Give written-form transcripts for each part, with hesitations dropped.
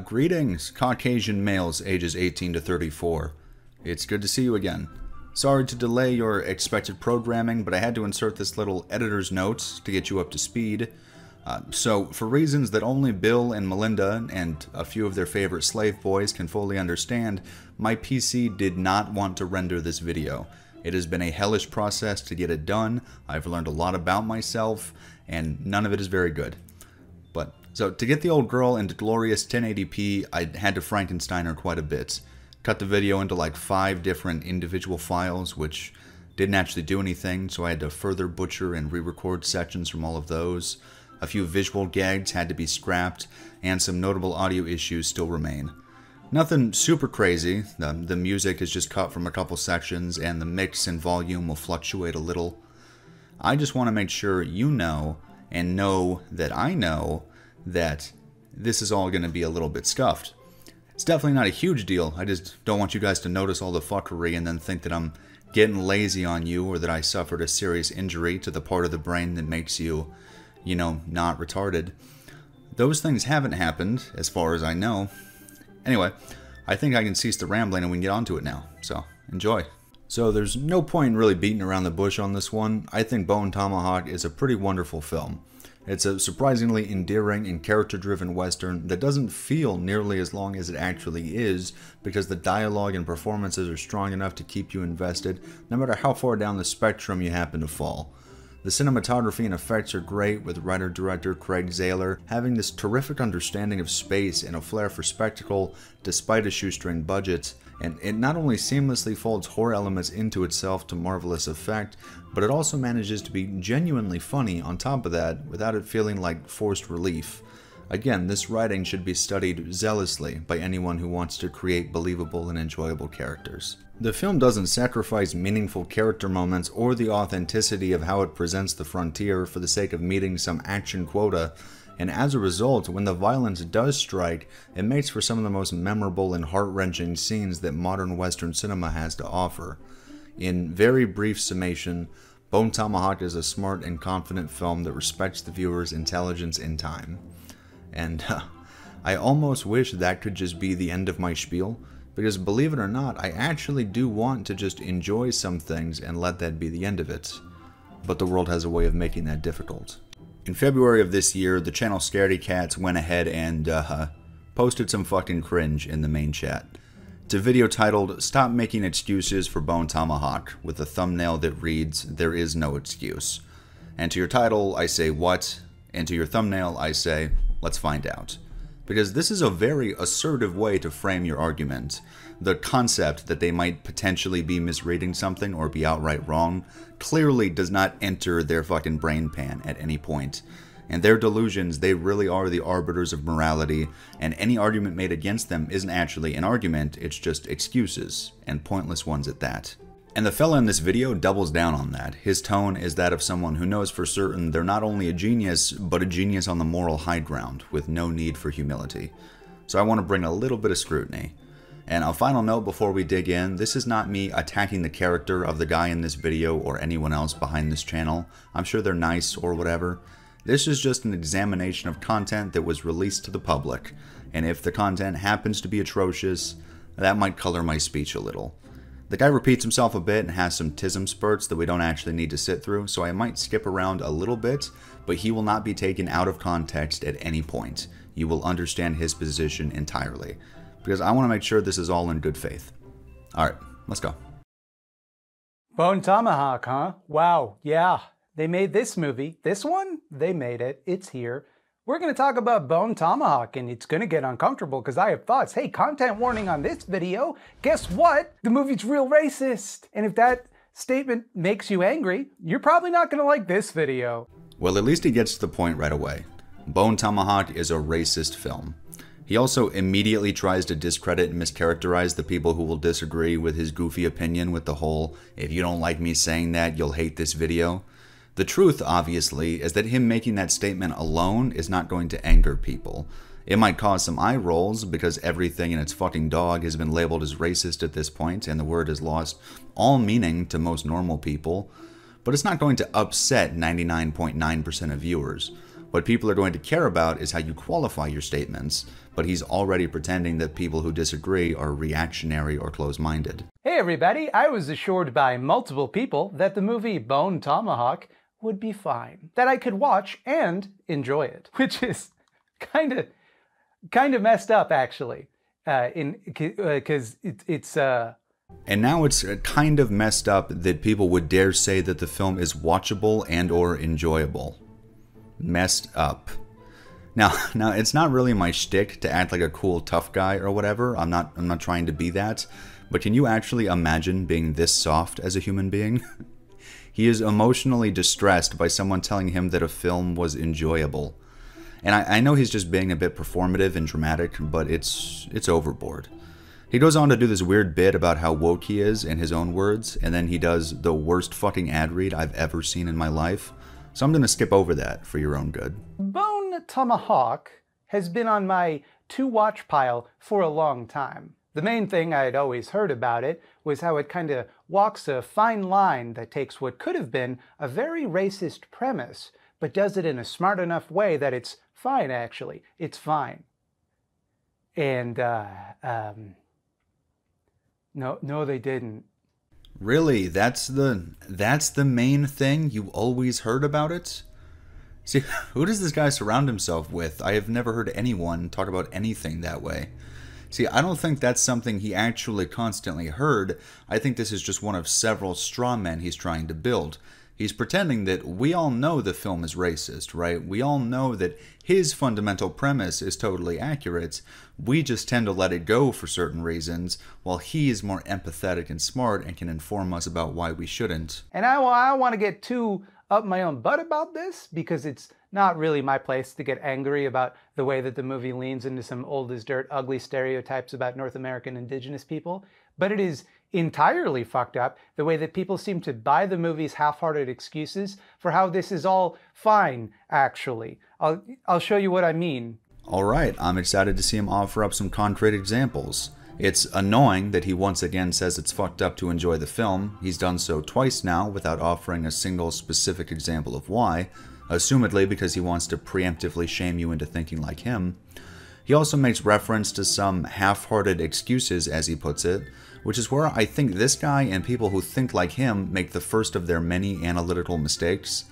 Greetings, Caucasian males ages 18 to 34. It's good to see you again. Sorry to delay your expected programming, but I had to insert this little editor's notes to get you up to speed. So, for reasons that only Bill and Melinda and a few of their favorite slave boys can fully understand, my PC did not want to render this video. It has been a hellish process to get it done. I've learned a lot about myself, and none of it is very good. So to get the old girl into glorious 1080p, I had to Frankenstein her quite a bit. Cut the video into like 5 different individual files, which didn't actually do anything, so I had to further butcher and re-record sections from all of those. A few visual gags had to be scrapped, and some notable audio issues still remain. Nothing super crazy. The music is just cut from a couple sections, and the mix and volume will fluctuate a little. I just want to make sure you know, and know that I know, that this is all going to be a little bit scuffed. It's definitely not a huge deal. I just don't want you guys to notice all the fuckery and then think that I'm getting lazy on you or that I suffered a serious injury to the part of the brain that makes you, you know, not retarded. Those things haven't happened, as far as I know. Anyway, I think I can cease the rambling and we can get on to it now. So, enjoy. So there's no point in really beating around the bush on this one. I think Bone Tomahawk is a pretty wonderful film. It's a surprisingly endearing and character-driven western that doesn't feel nearly as long as it actually is because the dialogue and performances are strong enough to keep you invested no matter how far down the spectrum you happen to fall. The cinematography and effects are great, with writer-director Craig Zahler having this terrific understanding of space and a flair for spectacle despite a shoestring budget, and it not only seamlessly folds horror elements into itself to marvelous effect, but it also manages to be genuinely funny on top of that without it feeling like forced relief. Again, this writing should be studied zealously by anyone who wants to create believable and enjoyable characters. The film doesn't sacrifice meaningful character moments or the authenticity of how it presents the frontier for the sake of meeting some action quota, and as a result, when the violence does strike, it makes for some of the most memorable and heart-wrenching scenes that modern Western cinema has to offer. In very brief summation, Bone Tomahawk is a smart and confident film that respects the viewer's intelligence in time. And I almost wish that could just be the end of my spiel, because believe it or not, I actually do want to just enjoy some things and let that be the end of it. But the world has a way of making that difficult. In February of this year, the channel Scaredy Cats went ahead and posted some fucking cringe in the main chat. It's a video titled, "Stop Making Excuses for Bone Tomahawk," with a thumbnail that reads, "There is no excuse." And to your title, I say, "What?" And to your thumbnail, I say, "Let's find out." Because this is a very assertive way to frame your argument. The concept that they might potentially be misreading something or be outright wrong clearly does not enter their fucking brain pan at any point. And their delusions, they really are the arbiters of morality, and any argument made against them isn't actually an argument, it's just excuses, and pointless ones at that. And the fella in this video doubles down on that. His tone is that of someone who knows for certain they're not only a genius, but a genius on the moral high ground, with no need for humility. So I want to bring a little bit of scrutiny. And a final note before we dig in, this is not me attacking the character of the guy in this video or anyone else behind this channel. I'm sure they're nice or whatever. This is just an examination of content that was released to the public, and if the content happens to be atrocious, that might color my speech a little. The guy repeats himself a bit and has some tism spurts that we don't actually need to sit through, so I might skip around a little bit, but he will not be taken out of context at any point. You will understand his position entirely, because I want to make sure this is all in good faith. Alright, let's go. Bone Tomahawk, huh? Wow, yeah. They made this movie. This one? They made it. It's here. We're going to talk about Bone Tomahawk, and it's going to get uncomfortable because I have thoughts. Hey, content warning on this video. Guess what? The movie's real racist. And if that statement makes you angry, you're probably not going to like this video. Well, at least he gets to the point right away. Bone Tomahawk is a racist film. He also immediately tries to discredit and mischaracterize the people who will disagree with his goofy opinion with the whole, "If you don't like me saying that, you'll hate this video." The truth, obviously, is that him making that statement alone is not going to anger people. It might cause some eye rolls because everything in its fucking dog has been labeled as racist at this point and the word has lost all meaning to most normal people, but it's not going to upset 99.9% of viewers. What people are going to care about is how you qualify your statements, but he's already pretending that people who disagree are reactionary or close-minded. Hey everybody, I was assured by multiple people that the movie Bone Tomahawk would be fine, that I could watch and enjoy it, which is kind of messed up actually, because it's And now it's kind of messed up that people would dare say that the film is watchable and or enjoyable. Messed up. Now it's not really my shtick to act like a cool tough guy or whatever. I'm not trying to be that. But can you actually imagine being this soft as a human being? He is emotionally distressed by someone telling him that a film was enjoyable. And I know he's just being a bit performative and dramatic, but it's overboard. He goes on to do this weird bit about how woke he is in his own words, and then he does the worst fucking ad read I've ever seen in my life. So I'm going to skip over that for your own good. Bone Tomahawk has been on my to-watch pile for a long time. The main thing I had always heard about it was how it kind of walks a fine line that takes what could have been a very racist premise, but does it in a smart enough way that it's fine, actually. It's fine. And, no, they didn't. Really? That's the main thing you always heard about it? See, who does this guy surround himself with? I have never heard anyone talk about anything that way. See, I don't think that's something he actually constantly heard. I think this is just one of several straw men he's trying to build. He's pretending that we all know the film is racist, right? We all know that his fundamental premise is totally accurate. We just tend to let it go for certain reasons, while he is more empathetic and smart and can inform us about why we shouldn't. And I don't want to get too up my own butt about this, because it's not really my place to get angry about the way that the movie leans into some old as dirt, ugly stereotypes about North American indigenous people, but it is entirely fucked up the way that people seem to buy the movie's half-hearted excuses for how this is all fine, actually. I'll show you what I mean. Alright, I'm excited to see him offer up some concrete examples. It's annoying that he once again says it's fucked up to enjoy the film. He's done so twice now without offering a single specific example of why, assumedly because he wants to preemptively shame you into thinking like him. He also makes reference to some half-hearted excuses, as he puts it, which is where I think this guy and people who think like him make the first of their many analytical mistakes.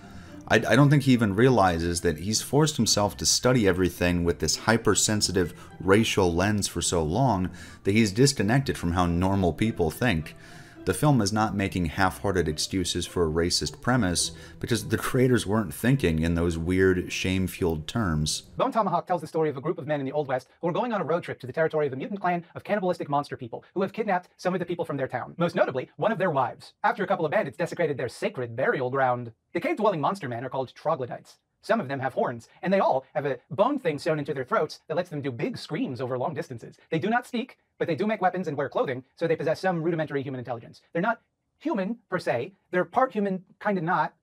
I don't think he even realizes that he's forced himself to study everything with this hypersensitive racial lens for so long that he's disconnected from how normal people think. The film is not making half-hearted excuses for a racist premise because the creators weren't thinking in those weird, shame-fueled terms. Bone Tomahawk tells the story of a group of men in the Old West who are going on a road trip to the territory of a mutant clan of cannibalistic monster people who have kidnapped some of the people from their town, most notably one of their wives. After a couple of bandits desecrated their sacred burial ground, the cave-dwelling monster men are called troglodytes. Some of them have horns, and they all have a bone thing sewn into their throats that lets them do big screams over long distances. They do not speak, but they do make weapons and wear clothing, so they possess some rudimentary human intelligence. They're not human, per se. They're part human, kind of not.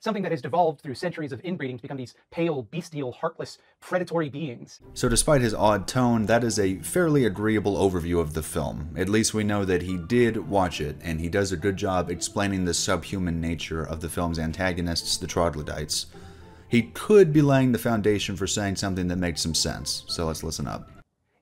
Something that has devolved through centuries of inbreeding to become these pale, bestial, heartless, predatory beings. So despite his odd tone, that is a fairly agreeable overview of the film. At least we know that he did watch it, and he does a good job explaining the subhuman nature of the film's antagonists, the troglodytes. He could be laying the foundation for saying something that makes some sense, so let's listen up.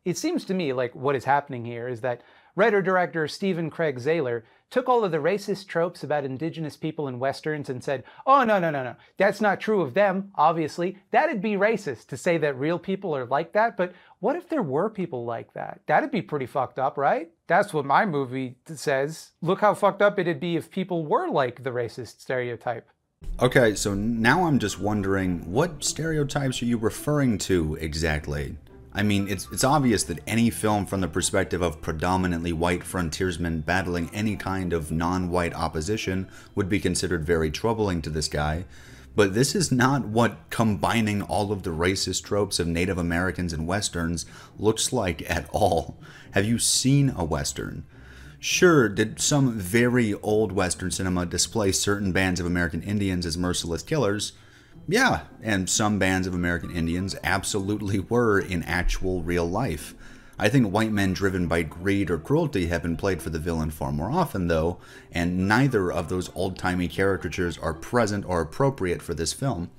It seems to me like what is happening here is that writer-director Stephen Craig Zahler took all of the racist tropes about indigenous people in westerns and said, oh, no, that's not true of them, obviously. That'd be racist to say that real people are like that, but what if there were people like that? That'd be pretty fucked up, right? That's what my movie says. Look how fucked up it'd be if people were like the racist stereotype. Okay, so now I'm just wondering, what stereotypes are you referring to exactly? I mean, it's obvious that any film from the perspective of predominantly white frontiersmen battling any kind of non-white opposition would be considered very troubling to this guy, but this is not what combining all of the racist tropes of Native Americans and Westerns looks like at all. Have you seen a Western? Sure, did some very old Western cinema display certain bands of American Indians as merciless killers? Yeah, and some bands of American Indians absolutely were in actual real life. I think white men driven by greed or cruelty have been played for the villain far more often, though, and neither of those old-timey caricatures are present or appropriate for this film.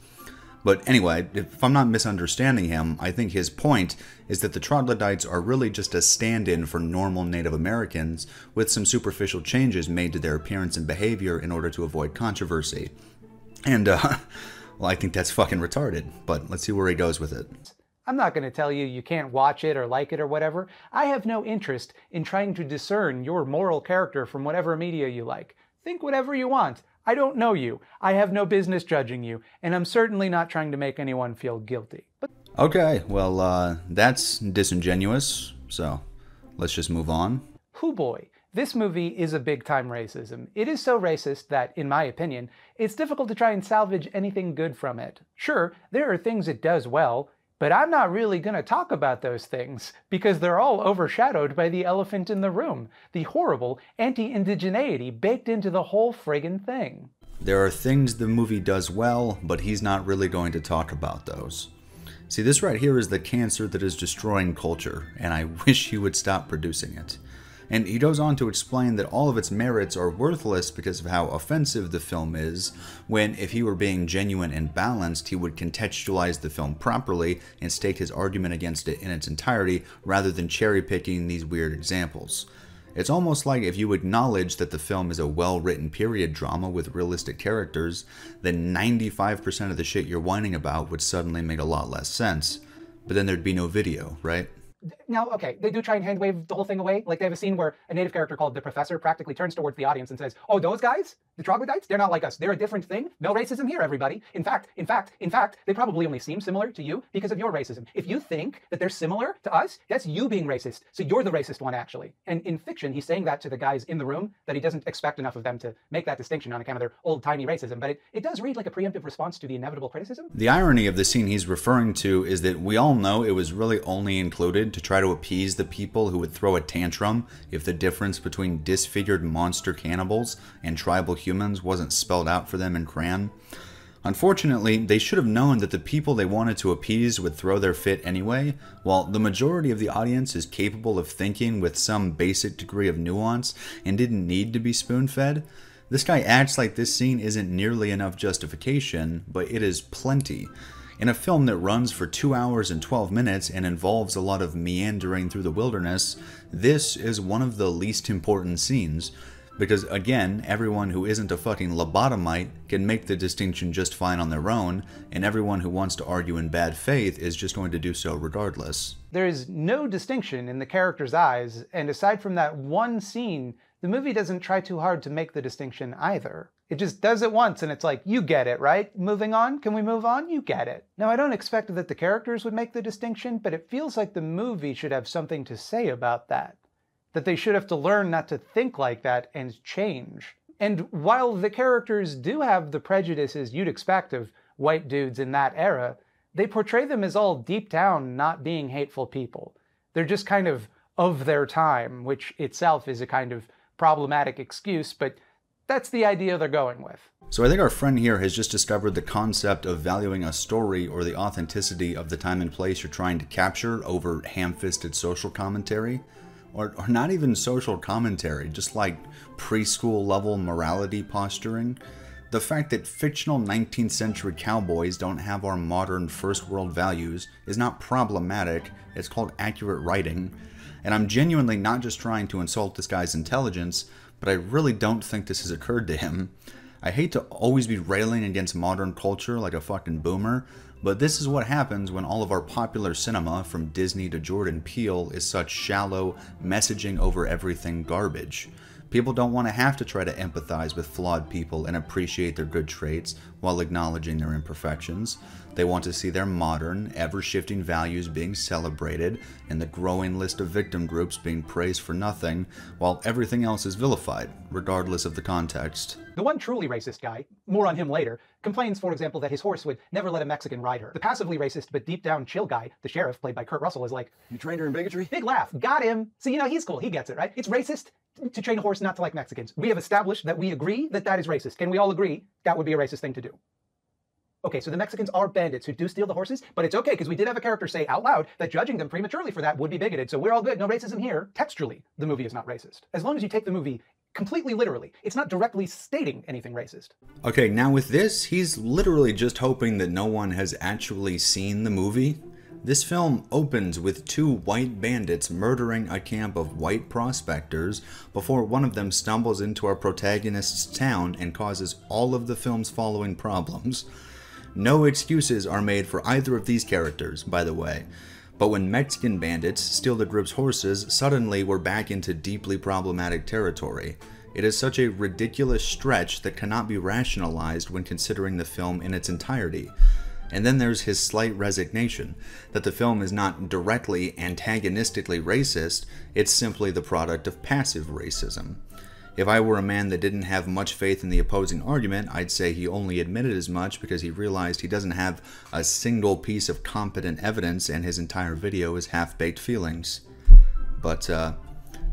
But anyway, if I'm not misunderstanding him, I think his point is that the troglodytes are really just a stand-in for normal Native Americans with some superficial changes made to their appearance and behavior in order to avoid controversy. And, well, I think that's fucking retarded, but let's see where he goes with it. I'm not going to tell you you can't watch it or like it or whatever. I have no interest in trying to discern your moral character from whatever media you like. Think whatever you want. I don't know you. I have no business judging you, and I'm certainly not trying to make anyone feel guilty. But okay, well, that's disingenuous, so let's just move on. Hoo boy, this movie is a big-time racism. It is so racist that, in my opinion, it's difficult to try and salvage anything good from it. Sure, there are things it does well, but I'm not really going to talk about those things, because they're all overshadowed by the elephant in the room, the horrible anti-indigeneity baked into the whole friggin' thing. There are things the movie does well, but he's not really going to talk about those. See, this right here is the cancer that is destroying culture, and I wish he would stop producing it. And he goes on to explain that all of its merits are worthless because of how offensive the film is, when if he were being genuine and balanced, he would contextualize the film properly and state his argument against it in its entirety rather than cherry-picking these weird examples. It's almost like if you acknowledge that the film is a well-written period drama with realistic characters, then 95% of the shit you're whining about would suddenly make a lot less sense. But then there'd be no video, right? Now, okay, they do try and hand-wave the whole thing away. Like, they have a scene where a native character called the Professor practically turns towards the audience and says, "Oh, those guys? The troglodytes? They're not like us. They're a different thing. No racism here, everybody. In fact, they probably only seem similar to you because of your racism. If you think that they're similar to us, that's you being racist. So you're the racist one, actually." And in fiction, he's saying that to the guys in the room, that he doesn't expect enough of them to make that distinction on account of their old-timey racism. But it does read like a preemptive response to the inevitable criticism. The irony of the scene he's referring to is that we all know it was really only included to try to appease the people who would throw a tantrum if the difference between disfigured monster cannibals and tribal humans wasn't spelled out for them in crayon. Unfortunately, they should have known that the people they wanted to appease would throw their fit anyway, while the majority of the audience is capable of thinking with some basic degree of nuance and didn't need to be spoon-fed. This guy acts like this scene isn't nearly enough justification, but it is plenty. In a film that runs for 2 hours and 12 minutes and involves a lot of meandering through the wilderness, this is one of the least important scenes. Because again, everyone who isn't a fucking lobotomite can make the distinction just fine on their own, and everyone who wants to argue in bad faith is just going to do so regardless. There is no distinction in the character's eyes, and aside from that one scene, the movie doesn't try too hard to make the distinction either. It just does it once and it's like, you get it, right? Moving on? Can we move on? You get it. Now, I don't expect that the characters would make the distinction, but it feels like the movie should have something to say about that. That they should have to learn not to think like that and change. And while the characters do have the prejudices you'd expect of white dudes in that era, they portray them as all deep down not being hateful people. They're just kind of their time, which itself is a kind of problematic excuse, but that's the idea they're going with. So I think our friend here has just discovered the concept of valuing a story or the authenticity of the time and place you're trying to capture over ham-fisted social commentary. Or not even social commentary, just like preschool level morality posturing. The fact that fictional 19th century cowboys don't have our modern first world values is not problematic, it's called accurate writing. And I'm genuinely not just trying to insult this guy's intelligence, but I really don't think this has occurred to him. I hate to always be railing against modern culture like a fucking boomer, but this is what happens when all of our popular cinema, from Disney to Jordan Peele, is such shallow, messaging over everything garbage. People don't want to have to try to empathize with flawed people and appreciate their good traits while acknowledging their imperfections. They want to see their modern, ever-shifting values being celebrated and the growing list of victim groups being praised for nothing, while everything else is vilified, regardless of the context. The one truly racist guy, more on him later, complains, for example, that his horse would never let a Mexican ride her. The passively racist but deep down chill guy, the sheriff, played by Kurt Russell, is like, "You trained her in bigotry?" Big laugh, got him. So, he's cool, he gets it, right? It's racist to train a horse not to like Mexicans. We have established that we agree that that is racist. Can we all agree that would be a racist thing to do? Okay, so the Mexicans are bandits who do steal the horses, but it's okay because we did have a character say out loud that judging them prematurely for that would be bigoted, so we're all good, no racism here. Textually, the movie is not racist. As long as you take the movie completely literally. It's not directly stating anything racist. Okay, now with this, he's literally just hoping that no one has actually seen the movie. This film opens with two white bandits murdering a camp of white prospectors before one of them stumbles into our protagonist's town and causes all of the film's following problems. No excuses are made for either of these characters, by the way. But when Mexican bandits steal the group's horses, suddenly we're back into deeply problematic territory. It is such a ridiculous stretch that cannot be rationalized when considering the film in its entirety. And then there's his slight resignation, that the film is not directly antagonistically racist, it's simply the product of passive racism. If I were a man that didn't have much faith in the opposing argument, I'd say he only admitted as much because he realized he doesn't have a single piece of competent evidence and his entire video is half-baked feelings. But,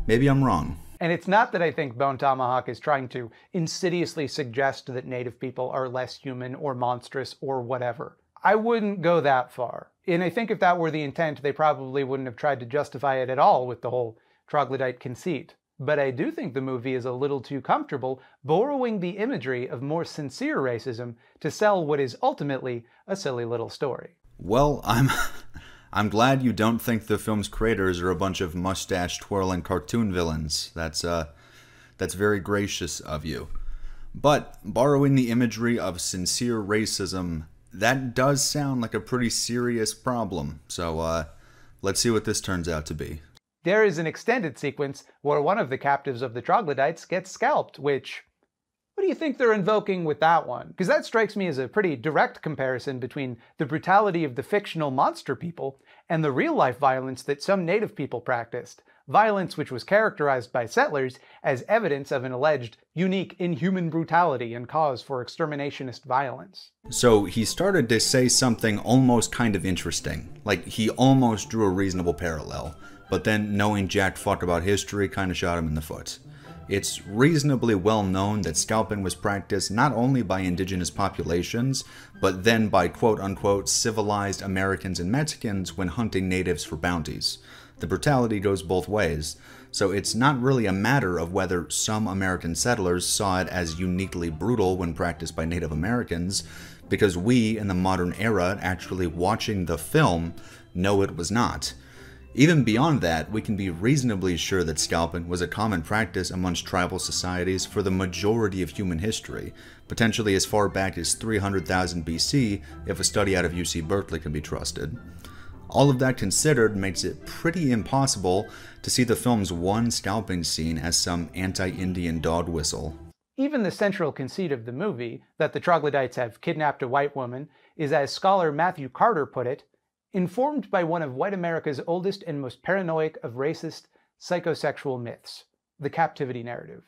maybe I'm wrong. And it's not that I think Bone Tomahawk is trying to insidiously suggest that Native people are less human or monstrous or whatever. I wouldn't go that far. And I think if that were the intent, they probably wouldn't have tried to justify it at all with the whole troglodyte conceit. But I do think the movie is a little too comfortable borrowing the imagery of more sincere racism to sell what is ultimately a silly little story. Well, I'm glad you don't think the film's creators are a bunch of mustache-twirling cartoon villains. That's very gracious of you. But borrowing the imagery of sincere racism, that does sound like a pretty serious problem. So, let's see what this turns out to be. There is an extended sequence where one of the captives of the troglodytes gets scalped, which... what do you think they're invoking with that one? Because that strikes me as a pretty direct comparison between the brutality of the fictional monster people and the real-life violence that some native people practiced. Violence which was characterized by settlers as evidence of an alleged unique inhuman brutality and cause for exterminationist violence. So he started to say something almost kind of interesting. Like, he almost drew a reasonable parallel. But then knowing jack fuck about history kind of shot him in the foot. It's reasonably well known that scalping was practiced not only by indigenous populations, but then by quote-unquote civilized Americans and Mexicans when hunting natives for bounties. The brutality goes both ways, so it's not really a matter of whether some American settlers saw it as uniquely brutal when practiced by Native Americans, because we, in the modern era, actually watching the film, know it was not. Even beyond that, we can be reasonably sure that scalping was a common practice amongst tribal societies for the majority of human history, potentially as far back as 300,000 BC if a study out of UC Berkeley can be trusted. All of that considered makes it pretty impossible to see the film's one scalping scene as some anti-Indian dog whistle. Even the central conceit of the movie, that the troglodytes have kidnapped a white woman, is, as scholar Matthew Carter put it, informed by one of white America's oldest and most paranoid of racist psychosexual myths, the captivity narrative.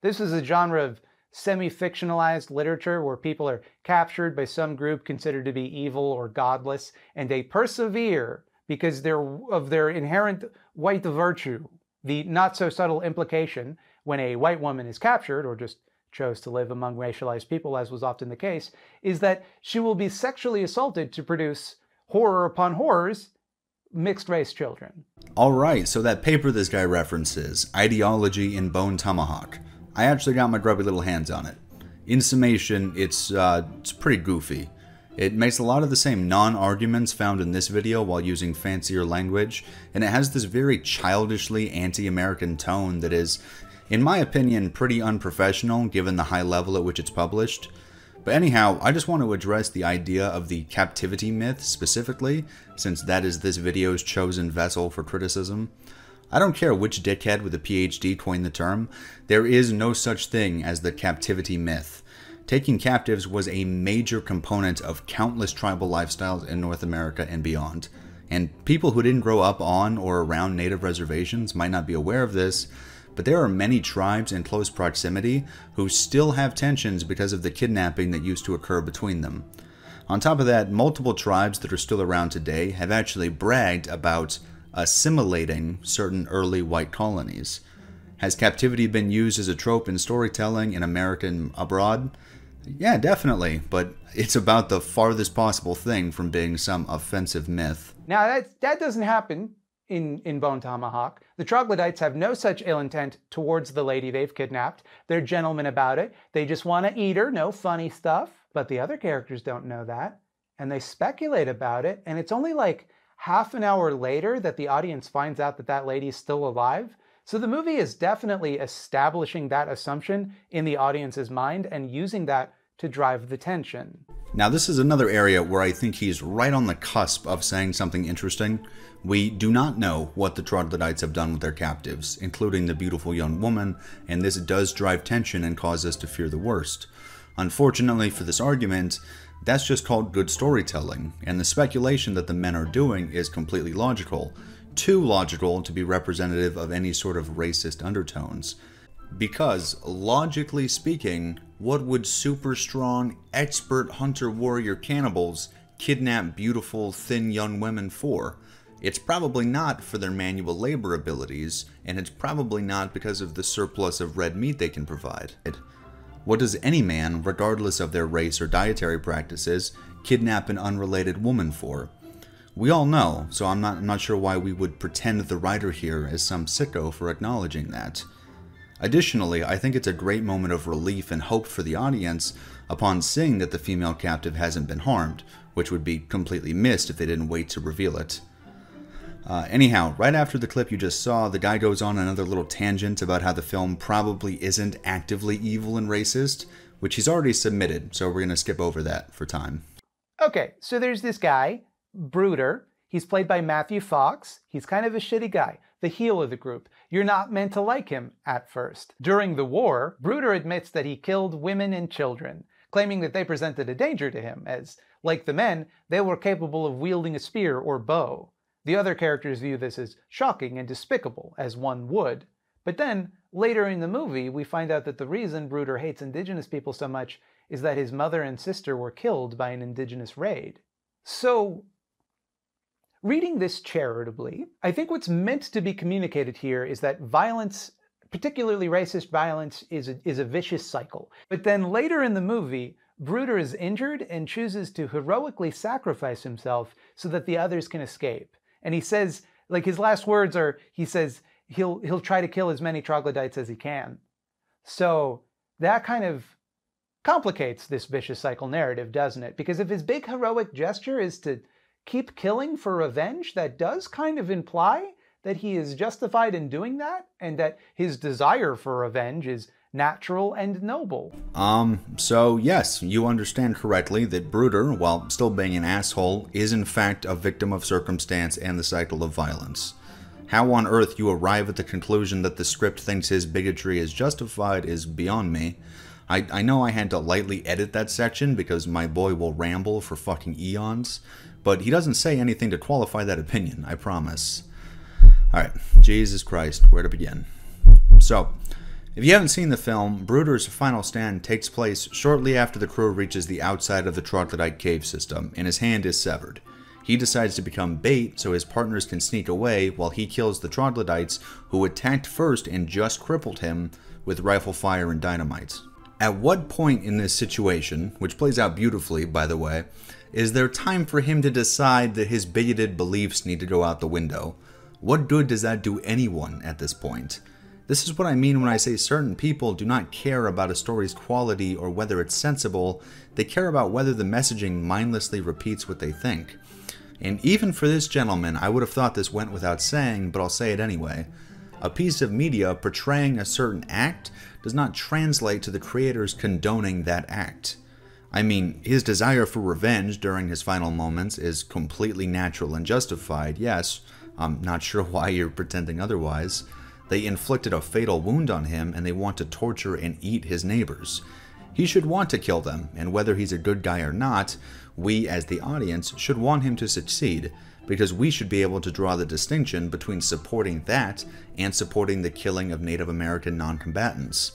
This is a genre of semi-fictionalized literature where people are captured by some group considered to be evil or godless, and they persevere because of their inherent white virtue. The not-so-subtle implication when a white woman is captured, or just chose to live among racialized people, as was often the case, is that she will be sexually assaulted to produce horror upon horrors, mixed-race children. Alright, so that paper this guy references, Ideology in Bone Tomahawk. I actually got my grubby little hands on it. In summation, it's pretty goofy. It makes a lot of the same non-arguments found in this video while using fancier language, and it has this very childishly anti-American tone that is, in my opinion, pretty unprofessional given the high level at which it's published. But anyhow, I just want to address the idea of the captivity myth specifically, since that is this video's chosen vessel for criticism. I don't care which dickhead with a PhD coined the term, there is no such thing as the captivity myth. Taking captives was a major component of countless tribal lifestyles in North America and beyond. And people who didn't grow up on or around native reservations might not be aware of this, but there are many tribes in close proximity who still have tensions because of the kidnapping that used to occur between them. On top of that, multiple tribes that are still around today have actually bragged about assimilating certain early white colonies. Has captivity been used as a trope in storytelling in America and abroad? Yeah, definitely, but it's about the farthest possible thing from being some offensive myth. Now, that doesn't happen in Bone Tomahawk. The troglodytes have no such ill intent towards the lady they've kidnapped. They're gentlemen about it. They just want to eat her, no funny stuff. But the other characters don't know that, and they speculate about it, and it's only like half an hour later that the audience finds out that that lady is still alive. So the movie is definitely establishing that assumption in the audience's mind and using that to drive the tension. Now, this is another area where I think he's right on the cusp of saying something interesting. We do not know what the troglodytes have done with their captives, including the beautiful young woman, and this does drive tension and cause us to fear the worst. Unfortunately for this argument, that's just called good storytelling, and the speculation that the men are doing is completely logical. Too logical to be representative of any sort of racist undertones. Because, logically speaking, what would super strong, expert hunter-warrior cannibals kidnap beautiful, thin young women for? It's probably not for their manual labor abilities, and it's probably not because of the surplus of red meat they can provide. What does any man, regardless of their race or dietary practices, kidnap an unrelated woman for? We all know, so I'm not sure why we would pretend the writer here is some sicko for acknowledging that. Additionally, I think it's a great moment of relief and hope for the audience upon seeing that the female captive hasn't been harmed, which would be completely missed if they didn't wait to reveal it. Anyhow, right after the clip you just saw, the guy goes on another little tangent about how the film probably isn't actively evil and racist, which he's already submitted, so we're going to skip over that for time. Okay, so there's this guy, Brooder. He's played by Matthew Fox. He's kind of a shitty guy, the heel of the group. You're not meant to like him at first. During the war, Brooder admits that he killed women and children, claiming that they presented a danger to him, as, like the men, they were capable of wielding a spear or bow. The other characters view this as shocking and despicable, as one would. But then, later in the movie, we find out that the reason Brooder hates indigenous people so much is that his mother and sister were killed by an indigenous raid. So, reading this charitably, I think what's meant to be communicated here is that violence, particularly racist violence, is a vicious cycle. But then later in the movie, Brooder is injured and chooses to heroically sacrifice himself so that the others can escape. And he says, like his last words are, he says he'll try to kill as many troglodytes as he can. So that kind of complicates this vicious cycle narrative, doesn't it? Because if his big heroic gesture is to keep killing for revenge, that does kind of imply that he is justified in doing that, and that his desire for revenge is natural and noble. So yes, you understand correctly that Brooder, while still being an asshole, is in fact a victim of circumstance and the cycle of violence. How on earth you arrive at the conclusion that the script thinks his bigotry is justified is beyond me. I know I had to lightly edit that section because my boy will ramble for fucking eons, but he doesn't say anything to qualify that opinion, I promise. Alright, Jesus Christ, where to begin? So, if you haven't seen the film, Brooder's final stand takes place shortly after the crew reaches the outside of the troglodyte cave system, and his hand is severed. He decides to become bait so his partners can sneak away while he kills the troglodytes who attacked first and just crippled him with rifle fire and dynamite. At what point in this situation, which plays out beautifully by the way, is there time for him to decide that his bigoted beliefs need to go out the window? What good does that do anyone at this point? This is what I mean when I say certain people do not care about a story's quality or whether it's sensible, they care about whether the messaging mindlessly repeats what they think. And even for this gentleman, I would have thought this went without saying, but I'll say it anyway. A piece of media portraying a certain act does not translate to the creators condoning that act. I mean, his desire for revenge during his final moments is completely natural and justified, yes. I'm not sure why you're pretending otherwise. They inflicted a fatal wound on him and they want to torture and eat his neighbors. He should want to kill them, and whether he's a good guy or not, we as the audience should want him to succeed, because we should be able to draw the distinction between supporting that and supporting the killing of Native American non-combatants.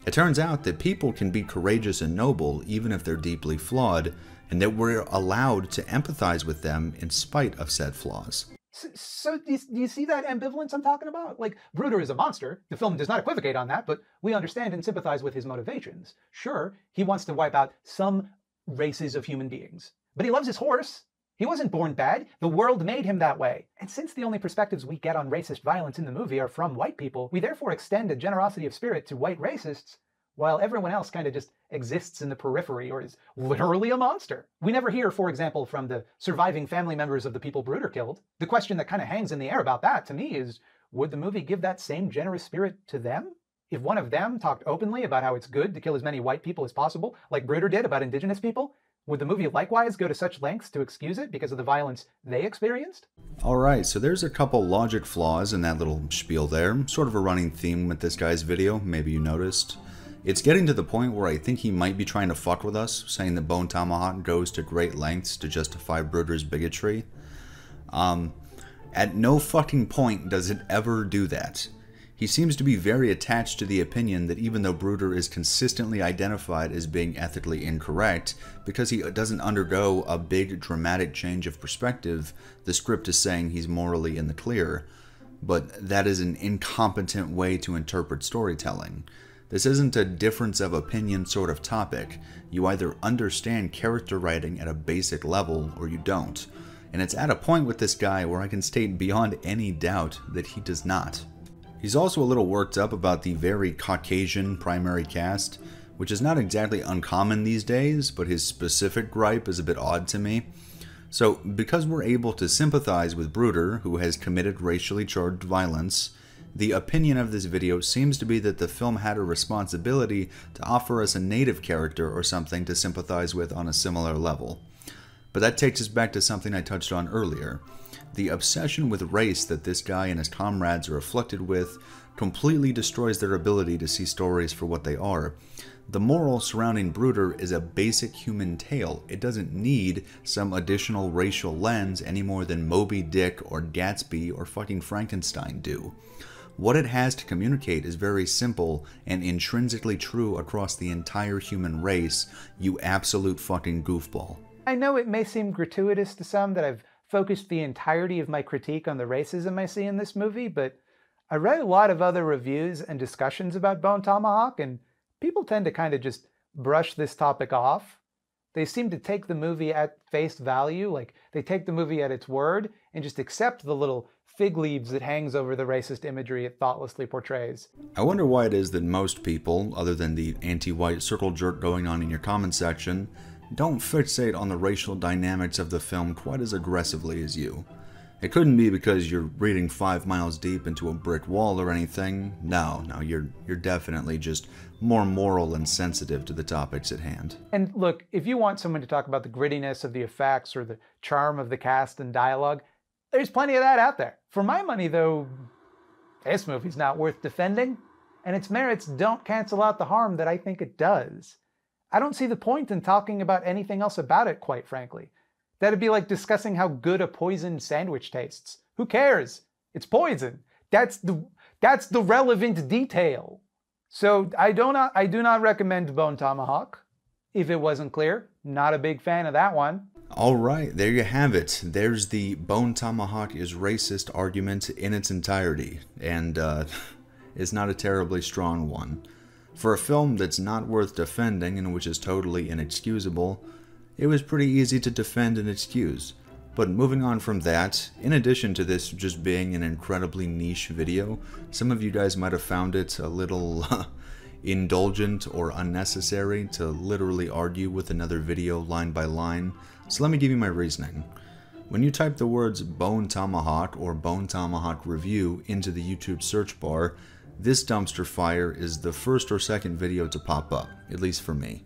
It turns out that people can be courageous and noble even if they're deeply flawed, and that we're allowed to empathize with them in spite of said flaws. So do you see that ambivalence I'm talking about? Like, Brooder is a monster. The film does not equivocate on that, but we understand and sympathize with his motivations. Sure, he wants to wipe out some races of human beings, but he loves his horse. He wasn't born bad. The world made him that way. And since the only perspectives we get on racist violence in the movie are from white people, we therefore extend a generosity of spirit to white racists, while everyone else kind of just exists in the periphery or is literally a monster. We never hear, for example, from the surviving family members of the people Bruder killed. The question that kind of hangs in the air about that, to me, is would the movie give that same generous spirit to them? If one of them talked openly about how it's good to kill as many white people as possible, like Bruder did about indigenous people, would the movie likewise go to such lengths to excuse it because of the violence they experienced? Alright, so there's a couple logic flaws in that little spiel there. Sort of a running theme with this guy's video, maybe you noticed. It's getting to the point where I think he might be trying to fuck with us, saying that Bone Tomahawk goes to great lengths to justify Bruder's bigotry. At no fucking point does it ever do that. He seems to be very attached to the opinion that even though Bruder is consistently identified as being ethically incorrect, because he doesn't undergo a big dramatic change of perspective, the script is saying he's morally in the clear. But that is an incompetent way to interpret storytelling. This isn't a difference of opinion sort of topic. You either understand character writing at a basic level or you don't. And it's at a point with this guy where I can state beyond any doubt that he does not. He's also a little worked up about the very Caucasian primary cast, which is not exactly uncommon these days, but his specific gripe is a bit odd to me. So, because we're able to sympathize with Bruder, who has committed racially charged violence, the opinion of this video seems to be that the film had a responsibility to offer us a native character or something to sympathize with on a similar level. But that takes us back to something I touched on earlier. The obsession with race that this guy and his comrades are afflicted with completely destroys their ability to see stories for what they are. The moral surrounding Bruder is a basic human tale. It doesn't need some additional racial lens any more than Moby Dick or Gatsby or fucking Frankenstein do. What it has to communicate is very simple and intrinsically true across the entire human race, you absolute fucking goofball. I know it may seem gratuitous to some that I've focused the entirety of my critique on the racism I see in this movie, but I read a lot of other reviews and discussions about Bone Tomahawk, and people tend to kind of just brush this topic off. They seem to take the movie at face value, like they take the movie at its word, and just accept the little fig leaves that hangs over the racist imagery it thoughtlessly portrays. I wonder why it is that most people, other than the anti-white circle jerk going on in your comment section, don't fixate on the racial dynamics of the film quite as aggressively as you. It couldn't be because you're reading 5 miles deep into a brick wall or anything. No, you're definitely just more moral and sensitive to the topics at hand. And look, if you want someone to talk about the grittiness of the effects or the charm of the cast and dialogue, there's plenty of that out there. For my money, though, this movie's not worth defending, and its merits don't cancel out the harm that I think it does. I don't see the point in talking about anything else about it, quite frankly. That'd be like discussing how good a poisoned sandwich tastes. Who cares? It's poison. That's the relevant detail. So I do not recommend Bone Tomahawk. If it wasn't clear, not a big fan of that one. Alright, there you have it. There's the Bone Tomahawk is racist argument in its entirety, and it's not a terribly strong one. For a film that's not worth defending and which is totally inexcusable, it was pretty easy to defend and excuse. But moving on from that, in addition to this just being an incredibly niche video, some of you guys might have found it a little indulgent or unnecessary to literally argue with another video line by line, so let me give you my reasoning. When you type the words Bone Tomahawk or Bone Tomahawk Review into the YouTube search bar, this dumpster fire is the first or second video to pop up, at least for me.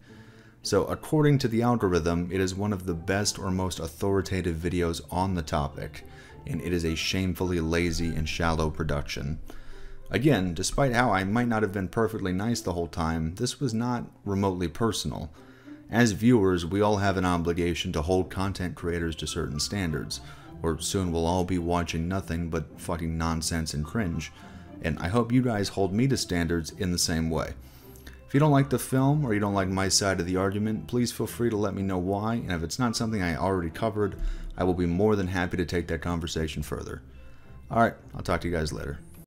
So according to the algorithm, it is one of the best or most authoritative videos on the topic, and it is a shamefully lazy and shallow production. Again, despite how I might not have been perfectly nice the whole time, this was not remotely personal. As viewers, we all have an obligation to hold content creators to certain standards, or soon we'll all be watching nothing but fucking nonsense and cringe. And I hope you guys hold me to standards in the same way. If you don't like the film or you don't like my side of the argument, please feel free to let me know why, and if it's not something I already covered, I will be more than happy to take that conversation further. Alright, I'll talk to you guys later.